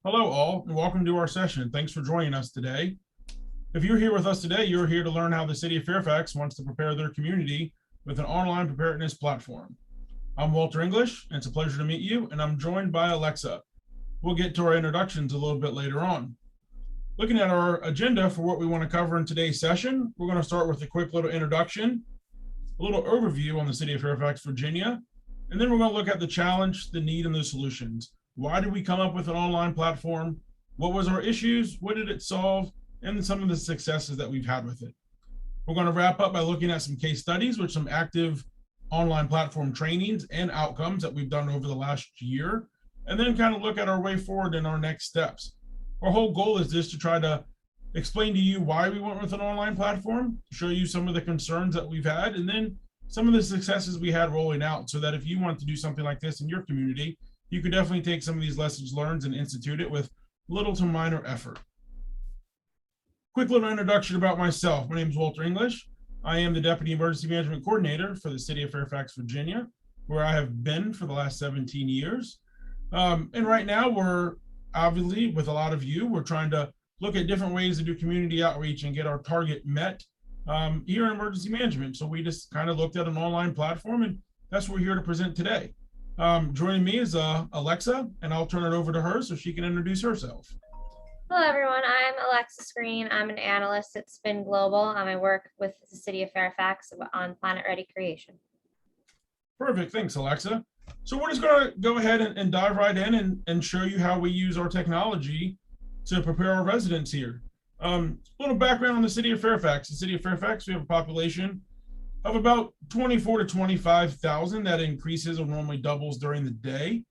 Hello all, and welcome to our session. Thanks for joining us today. If you're here with us today, you're here to learn how the City of Fairfax wants to prepare their community with an online preparedness platform. I'm Walter English, and it's a pleasure to meet you, and I'm joined by Alexa. We'll get to our introductions a little bit later on. Looking at our agenda for what we want to cover in today's session, we're going to start with a quick little introduction, a little overview on the City of Fairfax, Virginia, and then we're going to look at the challenge, the need, and the solutions. Why did we come up with an online platform? What was our issues? What did it solve? And some of the successes that we've had with it. We're going to wrap up by looking at some case studies with some active online platform trainings and outcomes that we've done over the last year, and then kind of look at our way forward and our next steps. Our whole goal is just to try to explain to you why we went with an online platform, show you some of the concerns that we've had, and then some of the successes we had rolling out, so that if you want to do something like this in your community, you could definitely take some of these lessons learned and institute it with little to minor effort. Quick little introduction about myself. My name is Walter English. I am the Deputy Emergency Management Coordinator for the City of Fairfax, Virginia, where I have been for the last 17 years. And right now we're obviously, with a lot of you, we're trying to look at different ways to do community outreach and get our target met here in emergency management. So we just kind of looked at an online platform, and that's what we're here to present today. Joining me is Alexa, and I'll turn it over to her so she can introduce herself. Hello, everyone. I'm Alexa Squirini. I'm an analyst at Spin Global. I work with the City of Fairfax on Planet Ready creation. Perfect. Thanks, Alexa. So we're just going to go ahead and dive right in and show you how we use our technology to prepare our residents here. A little background on the City of Fairfax. The City of Fairfax, we have a population of about 24 to 25,000. That increases or normally doubles during the day.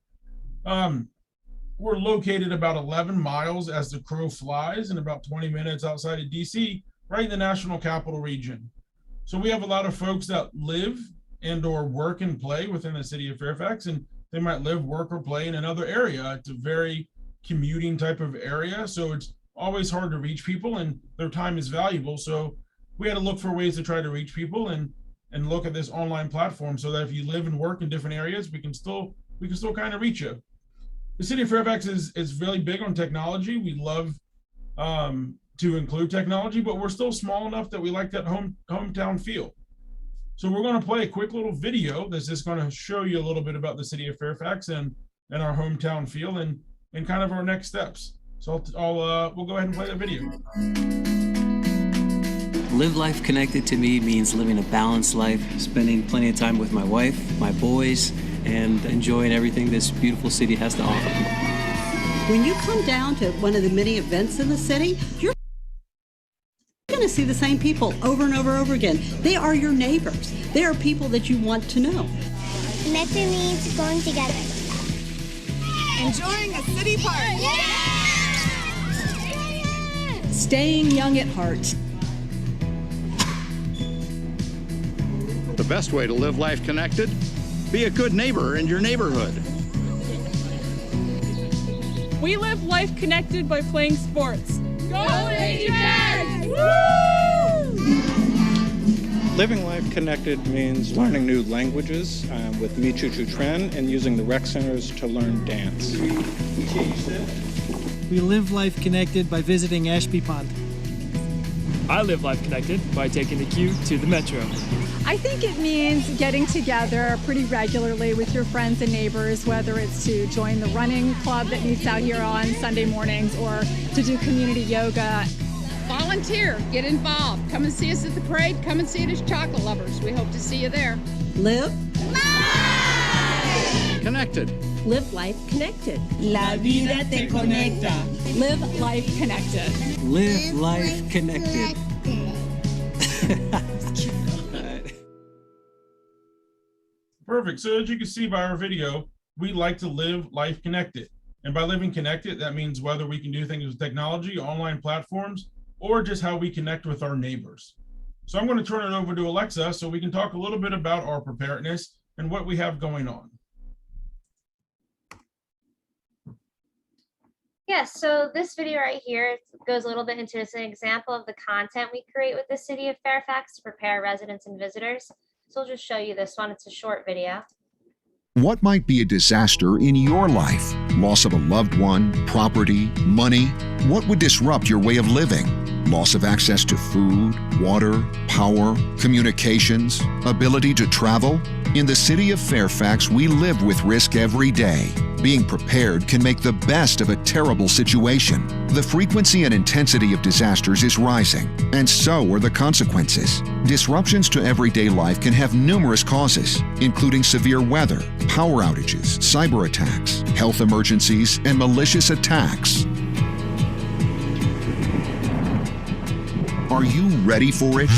We're located about 11 miles as the crow flies and about 20 minutes outside of DC, right in the National Capital Region. So we have a lot of folks that live and or work and play within the City of Fairfax, and they might live, work, or play in another area. It's a very commuting type of area, so it's always hard to reach people, and their time is valuable. So we had to look for ways to try to reach people and look at this online platform so that if you live and work in different areas, we can still kind of reach you. The City of Fairfax is really big on technology. We love to include technology, but we're still small enough that we like that hometown feel. So we're going to play a quick little video that's just going to show you a little bit about the City of Fairfax and our hometown feel and kind of our next steps. So we'll go ahead and play that video. Live life connected to me means living a balanced life, spending plenty of time with my wife, my boys, and enjoying everything this beautiful city has to offer. When you come down to one of the many events in the city, you're going to see the same people over and over again. They are your neighbors. They are people that you want to know. Connected means going together. Enjoying a city park. Yeah! Staying young at heart. The best way to live life connected? Be a good neighbor in your neighborhood. We live life connected by playing sports. Go Rangers! Living life connected means learning new languages with Mi Chu Chu Tren and using the rec centers to learn dance. We live life connected by visiting Ashby Pond. I live life connected by taking the Q to the Metro. I think it means getting together pretty regularly with your friends and neighbors, whether it's to join the running club that meets out here on Sunday mornings or to do community yoga. Volunteer, get involved. Come and see us at the parade. Come and see it as chocolate lovers. We hope to see you there. Live life connected. Live life connected. La vida te conecta. Live life connected. Live life connected. Perfect. So as you can see by our video, we like to live life connected. And by living connected, that means whether we can do things with technology, online platforms, or just how we connect with our neighbors. So I'm going to turn it over to Alexa so we can talk a little bit about our preparedness and what we have going on. Yes, so this video right here goes a little bit into an example of the content we create with the City of Fairfax to prepare residents and visitors. So I'll just show you this one. It's a short video. What might be a disaster in your life? Loss of a loved one, property, money? What would disrupt your way of living? Loss of access to food, water, power, communications, ability to travel? In the city of Fairfax, we live with risk every day. Being prepared can make the best of a terrible situation. The frequency and intensity of disasters is rising, and so are the consequences. Disruptions to everyday life can have numerous causes, including severe weather, power outages, cyber attacks, health emergencies, and malicious attacks. Are you ready for it?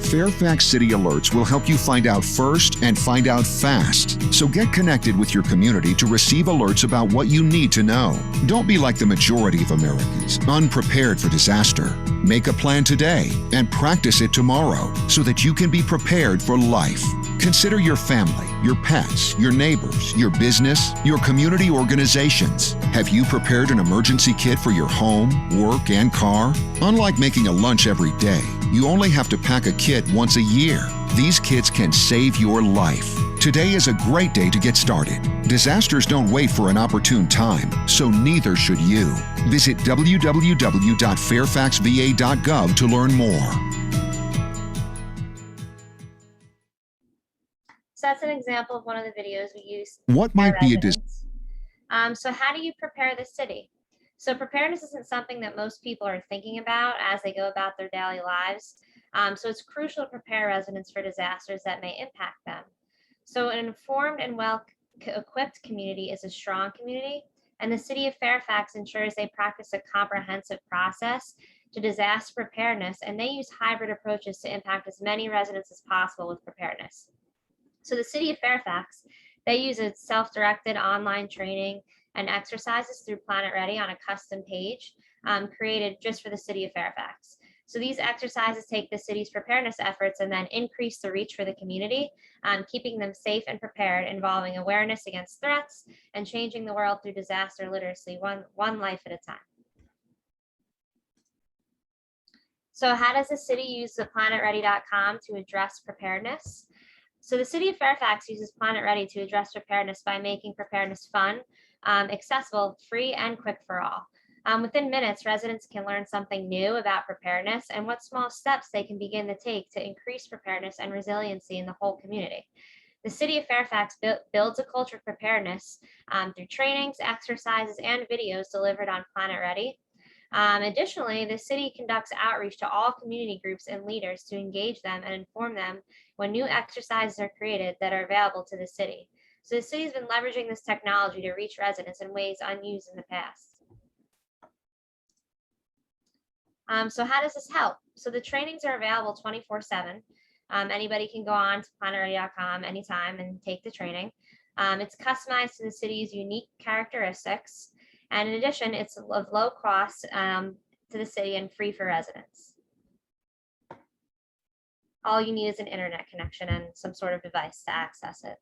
Fairfax City Alerts will help you find out first and find out fast. So get connected with your community to receive alerts about what you need to know. Don't be like the majority of Americans, unprepared for disaster. Make a plan today and practice it tomorrow so that you can be prepared for life. Consider your family, your pets, your neighbors, your business, your community organizations. Have you prepared an emergency kit for your home, work, and car? Unlike making a lunch every day, you only have to pack a kit once a year. These kits can save your life. Today is a great day to get started. Disasters don't wait for an opportune time, so neither should you. Visit www.fairfaxva.gov to learn more. So that's an example of one of the videos we use. What might be a disaster? So how do you prepare the city? So preparedness isn't something that most people are thinking about as they go about their daily lives. So it's crucial to prepare residents for disasters that may impact them. So an informed and well-equipped community is a strong community, and the city of Fairfax ensures they practice a comprehensive process to disaster preparedness, and they use hybrid approaches to impact as many residents as possible with preparedness. So the city of Fairfax, they use a self-directed online training and exercises through Planet Ready on a custom page created just for the city of Fairfax. So these exercises take the city's preparedness efforts and then increase the reach for the community, keeping them safe and prepared, involving awareness against threats and changing the world through disaster literacy, one life at a time. So how does the city use the planetready.com to address preparedness? So the city of Fairfax uses Planet Ready to address preparedness by making preparedness fun, accessible, free, and quick for all. Within minutes, residents can learn something new about preparedness and what small steps they can begin to take to increase preparedness and resiliency in the whole community. The city of Fairfax builds a culture of preparedness through trainings, exercises, and videos delivered on Planet Ready. Additionally, the city conducts outreach to all community groups and leaders to engage them and inform them when new exercises are created that are available to the city. So the city has been leveraging this technology to reach residents in ways unused in the past. So how does this help? So the trainings are available 24/7. Anybody can go on to planetready.com anytime and take the training. It's customized to the city's unique characteristics. And in addition, it's of low cost to the city and free for residents. All you need is an internet connection and some sort of device to access it.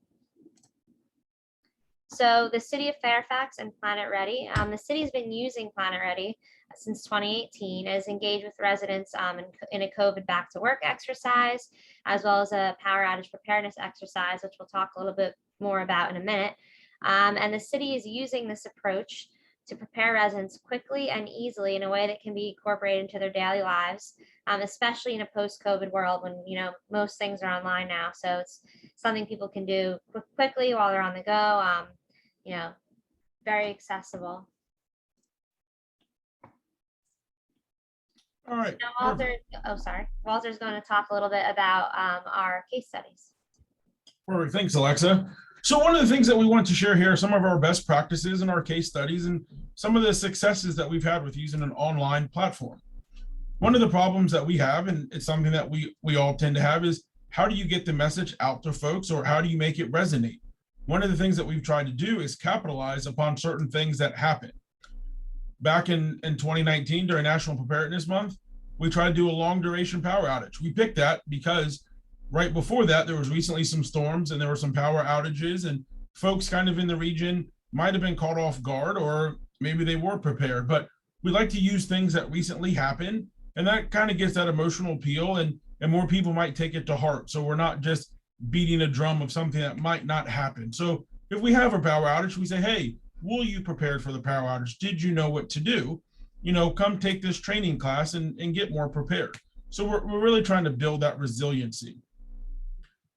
So the city of Fairfax and Planet Ready, the city has been using Planet Ready since 2018, has engaged with residents in a COVID back to work exercise, as well as a power outage preparedness exercise, which we'll talk a little bit more about in a minute. And the city is using this approach to prepare residents quickly and easily in a way that can be incorporated into their daily lives, especially in a post-COVID world when most things are online now. So it's something people can do quickly while they're on the go. Very accessible. All right. Now, Walter's going to talk a little bit about our case studies. Perfect. Thanks, Alexa. So one of the things that we want to share here are some of our best practices in our case studies and some of the successes that we've had with using an online platform. One of the problems that we have, and it's something that we all tend to have, is how do you get the message out to folks, or how do you make it resonate? One of the things that we've tried to do is capitalize upon certain things that happen. Back in 2019, during National Preparedness Month, we tried to do a long duration power outage. We picked that because right before that, there was recently some storms and there were some power outages, and folks kind of in the region might have been caught off guard, or maybe they were prepared. But we like to use things that recently happened, and that kind of gets that emotional appeal. And and more people might take it to heart. So we're not just beating a drum of something that might not happen. So if we have a power outage, we say, hey, will you prepare for the power outage? Did you know what to do? Come take this training class and get more prepared. So we're really trying to build that resiliency.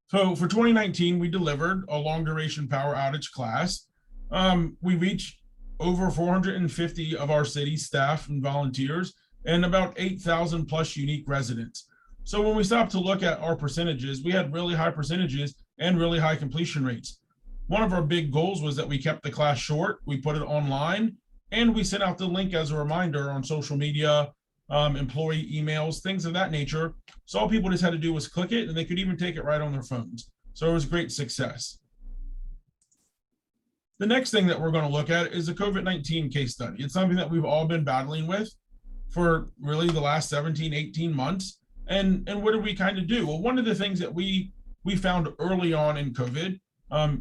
So for 2019, we delivered a long duration power outage class. We reached over 450 of our city staff and volunteers and about 8,000 plus unique residents. So when we stopped to look at our percentages, we had really high percentages and really high completion rates. One of our big goals was that we kept the class short, we put it online, and we sent out the link as a reminder on social media, employee emails, things of that nature. So all people just had to do was click it, and they could even take it right on their phones. So it was great success. The next thing that we're going to look at is a COVID-19 case study. It's something that we've all been battling with for really the last 17, 18 months. And what did we kind of do? Well, one of the things that we found early on in COVID,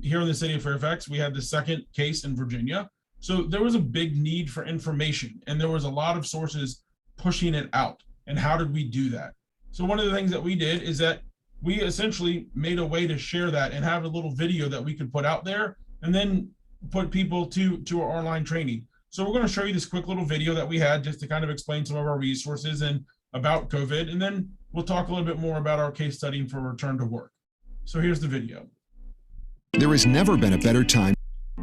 here in the city of Fairfax, we had the second case in Virginia. So there was a big need for information, and there was a lot of sources pushing it out. And how did we do that? So one of the things that we did is that we essentially made a way to share that and have a little video that we could put out there and then put people to our online training. So we're going to show you this quick little video that we had just to kind of explain some of our resources and about COVID. And then we'll talk a little bit more about our case study for return to work. So here's the video. There has never been a better time.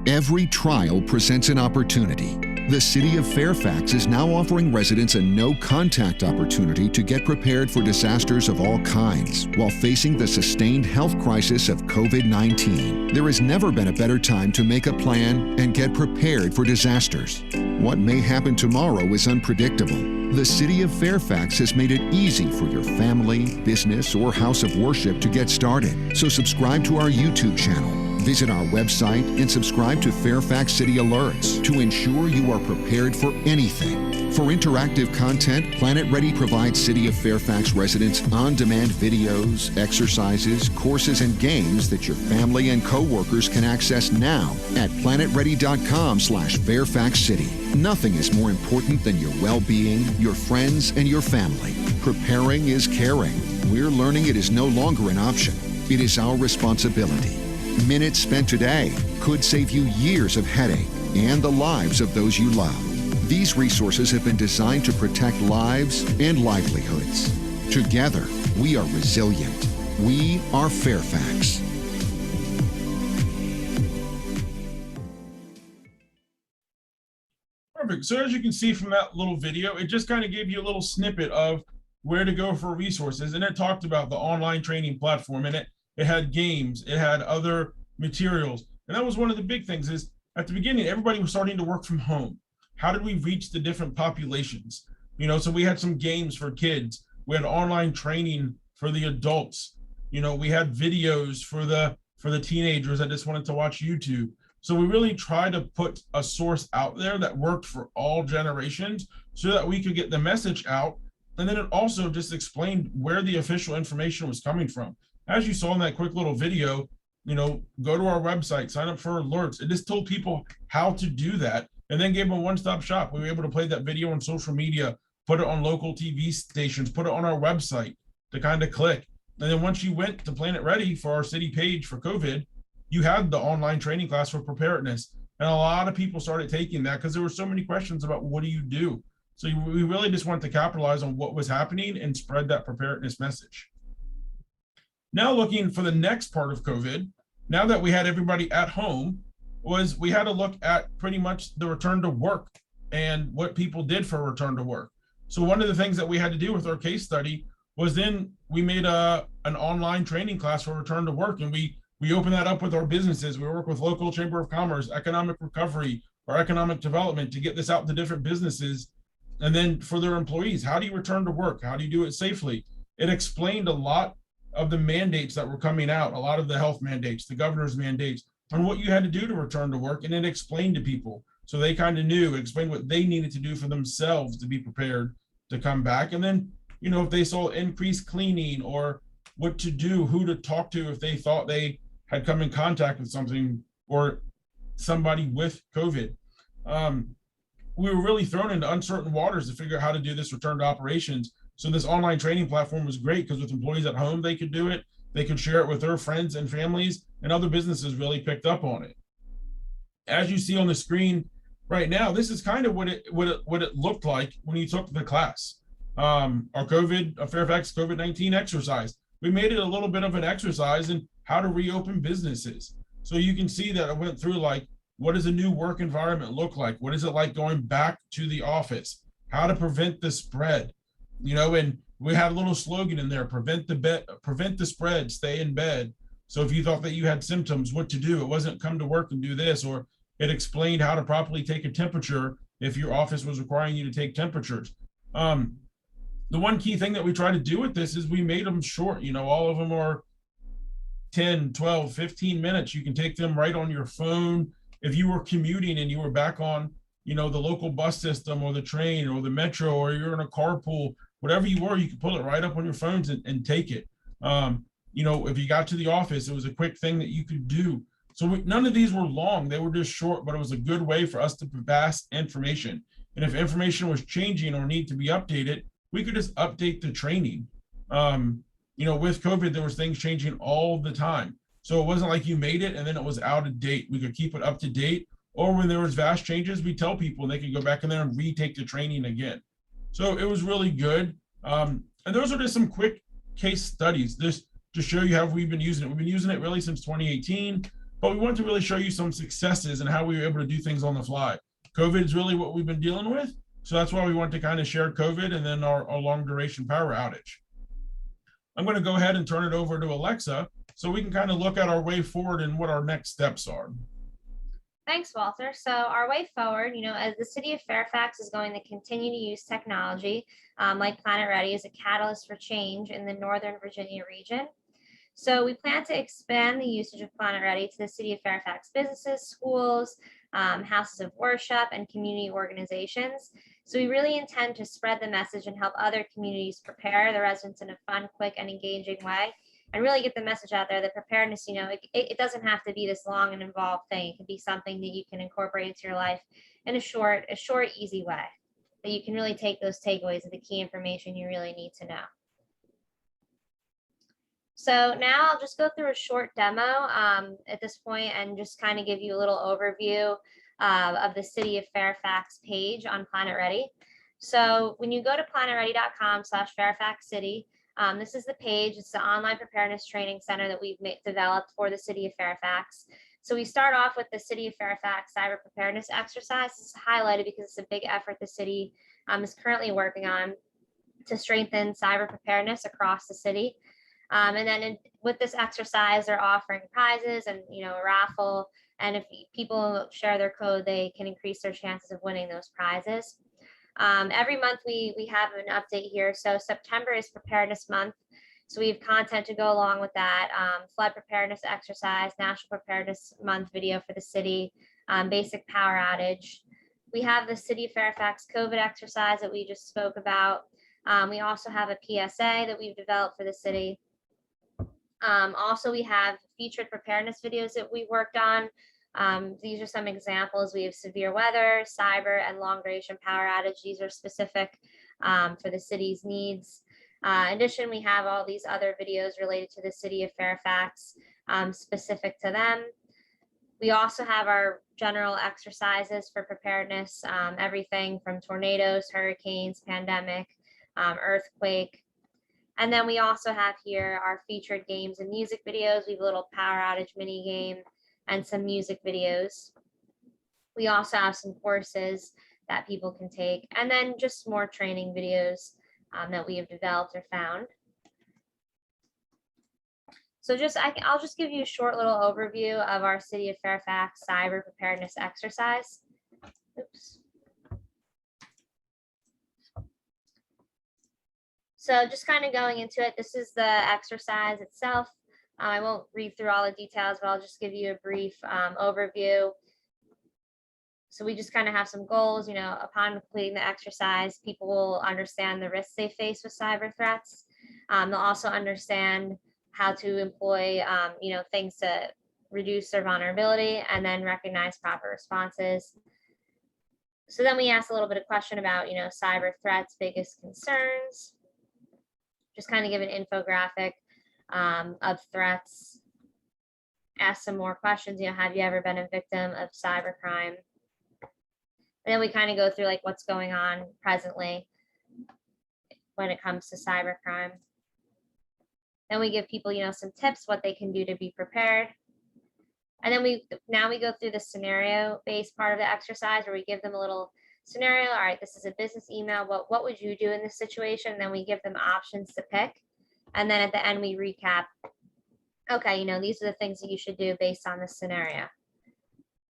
Every trial presents an opportunity. The city of Fairfax is now offering residents a no-contact opportunity to get prepared for disasters of all kinds while facing the sustained health crisis of COVID-19. There has never been a better time to make a plan and get prepared for disasters. What may happen tomorrow is unpredictable. The city of Fairfax has made it easy for your family, business, or house of worship to get started. So subscribe to our YouTube channel. Visit our website and subscribe to Fairfax City Alerts to ensure you are prepared for anything. For interactive content, Planet Ready provides City of Fairfax residents on-demand videos, exercises, courses, and games that your family and coworkers can access now at planetready.com/Fairfax City. Nothing is more important than your well-being, your friends, and your family. Preparing is caring. We're learning it is no longer an option. It is our responsibility. Minutes spent today could save you years of headache and the lives of those you love. These resources have been designed to protect lives and livelihoods. Together, we are resilient. We are Fairfax. Perfect. So as you can see from that little video, it just kind of gave you a little snippet of where to go for resources. And it talked about the online training platform, and it had games, it had other materials. And that was one of the big things is at the beginning, everybody was starting to work from home. How did we reach the different populations? So we had some games for kids. We had online training for the adults. We had videos for the teenagers that just wanted to watch YouTube. So we really tried to put a source out there that worked for all generations so that we could get the message out. And then it also just explained where the official information was coming from. As you saw in that quick little video, go to our website, sign up for alerts. It just told people how to do that and then gave them a one-stop shop. We were able to play that video on social media, put it on local TV stations, put it on our website to kind of click. And then once you went to Planet Ready for our city page for COVID, you had the online training class for preparedness. And a lot of people started taking that because there were so many questions about what do you do? So we really just wanted to capitalize on what was happening and spread that preparedness message. Now looking for the next part of COVID, now that we had everybody at home, we had to look at pretty much the return to work and what people did for return to work. So one of the things that we had to do with our case study was then we made an online training class for return to work, and we opened that up with our businesses. We work with local chamber of commerce, economic recovery, or economic development to get this out to different businesses. And then for their employees, how do you return to work? How do you do it safely? It explained a lot of the mandates that were coming out, a lot of the health mandates, the governor's mandates, on what you had to do to return to work. And it explained to people so they kind of knew, explained what they needed to do for themselves to be prepared to come back. And then, if they saw increased cleaning or what to do, who to talk to if they thought they had come in contact with something or somebody with COVID. We were really thrown into uncertain waters to figure out how to do this return to operations. So this online training platform was great because with employees at home, they could do it. They could share it with their friends and families, and other businesses really picked up on it. As you see on the screen right now, this is kind of what it looked like when you took the class. Our Fairfax COVID-19 exercise. We made it a little bit of an exercise in how to reopen businesses. So you can see that I went through like, what does a new work environment look like? What is it like going back to the office? How to prevent the spread, and we had a little slogan in there, prevent the spread, stay in bed. So if you thought that you had symptoms, what to do, it wasn't come to work and do this, or it explained how to properly take a temperature if your office was requiring you to take temperatures. The one key thing that we try to do with this is we made them short. All of them are 10, 12, 15 minutes. You can take them right on your phone. If you were commuting and you were back on, the local bus system or the train or the metro, or you're in a carpool, whatever you were, you could pull it right up on your phones and take it. If you got to the office, it was a quick thing that you could do. So none of these were long. They were just short, but it was a good way for us to pass information. And if information was changing or need to be updated, we could just update the training. With COVID, there was things changing all the time. So it wasn't like you made it and then it was out of date. We could keep it up to date. Or when there was vast changes, we tell people and they could go back in there and retake the training again. So it was really good. And those are just some quick case studies just to show you how we've been using it. We've been using it really since 2018, but we want to really show you some successes and how we were able to do things on the fly. COVID is really what we've been dealing with. So that's why we want to kind of share COVID and then our long duration power outage. I'm going to go ahead and turn it over to Alexa so we can kind of look at our way forward and what our next steps are. Thanks, Walter. So our way forward, as the city of Fairfax is going to continue to use technology like Planet Ready as a catalyst for change in the Northern Virginia region. So we plan to expand the usage of Planet Ready to the city of Fairfax businesses, schools, houses of worship, and community organizations. So we really intend to spread the message and help other communities prepare the residents in a fun, quick, and engaging way, and really get the message out there that preparedness, it doesn't have to be this long and involved thing. It can be something that you can incorporate into your life in a short, easy way that you can really take those takeaways of the key information you really need to know. So now I'll just go through a short demo at this point and just kind of give you a little overview of the City of Fairfax page on Planet Ready. So when you go to planetready.com/Fairfax City, this is the page. It's the online preparedness training center that we've developed for the City of Fairfax. So we start off with the City of Fairfax cyber preparedness exercise. This is highlighted because it's a big effort the city is currently working on to strengthen cyber preparedness across the city. And then with this exercise, they're offering prizes and a raffle. And if people share their code, they can increase their chances of winning those prizes. Every month we have an update here. So September is Preparedness Month. So we have content to go along with that. Flood preparedness exercise, National Preparedness Month video for the city, basic power outage. We have the City of Fairfax COVID exercise that we just spoke about. We also have a PSA that we've developed for the city. Also, we have featured preparedness videos that we worked on. These are some examples. We have severe weather, cyber, and long duration power outage. These are specific for the city's needs. In addition, we have all these other videos related to the City of Fairfax, specific to them. We also have our general exercises for preparedness, everything from tornadoes, hurricanes, pandemic, earthquake. And then we also have here our featured games and music videos. We have a little power outage mini game and some music videos. We also have some courses that people can take, and then just more training videos that we have developed or found. So I'll just give you a short little overview of our City of Fairfax cyber preparedness exercise. Oops. So just kind of going into it, this is the exercise itself. I won't read through all the details, but I'll just give you a brief overview. So we just kind of have some goals, upon completing the exercise, people will understand the risks they face with cyber threats. They'll also understand how to employ, things to reduce their vulnerability and then recognize proper responses. So then we asked a little bit of question about, cyber threats, biggest concerns. just kind of give an infographic of threats, ask some more questions. Have you ever been a victim of cybercrime? And then we kind of go through like what's going on presently when it comes to cybercrime. Then we give people, some tips, what they can do to be prepared. And then we go through the scenario-based part of the exercise where we give them a little scenario. All right, this is a business email. What would you do in this situation? And then we give them options to pick. And then at the end, we recap. Okay, these are the things that you should do based on this scenario.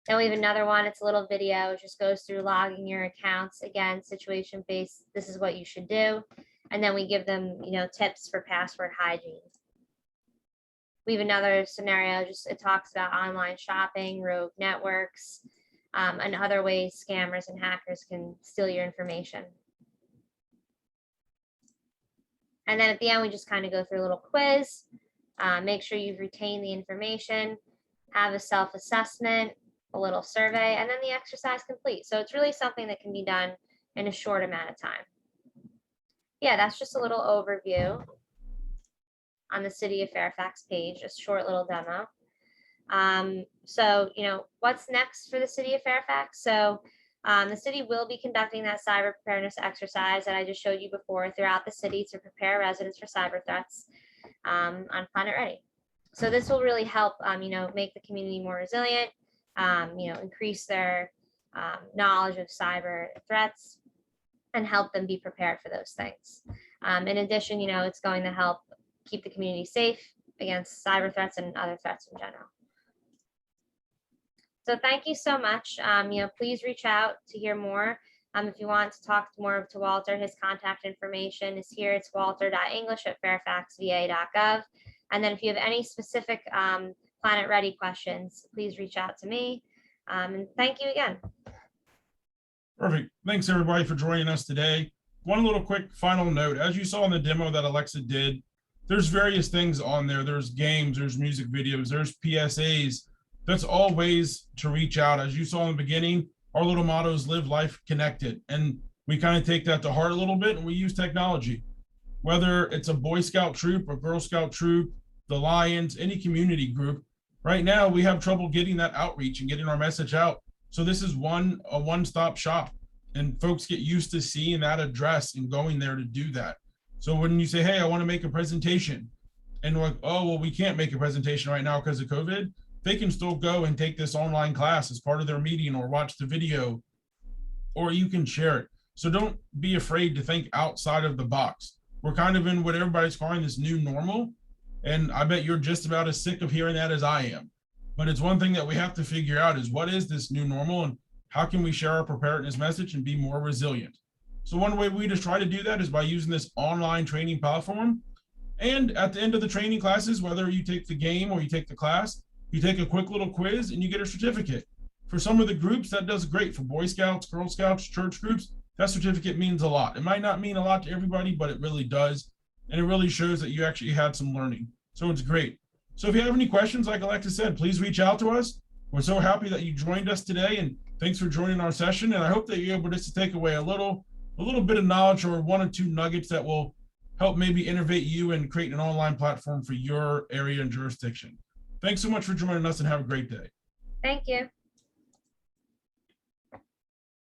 Then we have another one. It's a little video. It just goes through logging your accounts. Again, situation-based. This is what you should do. And then we give them, tips for password hygiene. We have another scenario. It talks about online shopping, rogue networks, and other ways scammers and hackers can steal your information. And then at the end, we just kind of go through a little quiz. Make sure you've retained the information, have a self-assessment, a little survey, and then the exercise complete. So it's really something that can be done in a short amount of time. Yeah, that's just a little overview on the City of Fairfax page, a short little demo. So, what's next for the City of Fairfax? So the city will be conducting that cyber preparedness exercise that I just showed you before throughout the city to prepare residents for cyber threats on Planet Ready. So this will really help, make the community more resilient, increase their knowledge of cyber threats and help them be prepared for those things. In addition, it's going to help keep the community safe against cyber threats and other threats in general. So thank you so much. Please reach out to hear more. If you want to talk more to Walter, his contact information is here. It's walter.english@fairfaxva.gov. And then if you have any specific Planet Ready questions, please reach out to me. And thank you again. Perfect. Thanks everybody for joining us today. One little quick final note. As you saw in the demo that Alexa did, there's various things on there. There's games, there's music videos, there's PSAs. That's all ways to reach out. As you saw in the beginning, our little motto is live life connected. And we kind of take that to heart a little bit and we use technology. Whether it's a Boy Scout troop, a Girl Scout troop, the Lions, any community group, right now we have trouble getting that outreach and getting our message out. So this is a one-stop shop and folks get used to seeing that address and going there to do that. So when you say, hey, I want to make a presentation and we're like, oh, well, we can't make a presentation right now because of COVID, they can still go and take this online class as part of their meeting or watch the video, or you can share it. So don't be afraid to think outside of the box. We're kind of in what everybody's calling this new normal. And I bet you're just about as sick of hearing that as I am. But it's one thing that we have to figure out is what is this new normal and how can we share our preparedness message and be more resilient? So one way we just try to do that is by using this online training platform. And at the end of the training classes, whether you take the game or you take the class, you take a quick little quiz and you get a certificate. For some of the groups, that does great. For Boy Scouts, Girl Scouts, church groups, that certificate means a lot. It might not mean a lot to everybody, but it really does. And it really shows that you actually had some learning. So it's great. So if you have any questions, like Alexa said, please reach out to us. We're so happy that you joined us today and thanks for joining our session. And I hope that you're able just to take away a little bit of knowledge or one or two nuggets that will help maybe innovate you and create an online platform for your area and jurisdiction. Thanks so much for joining us and have a great day. Thank you.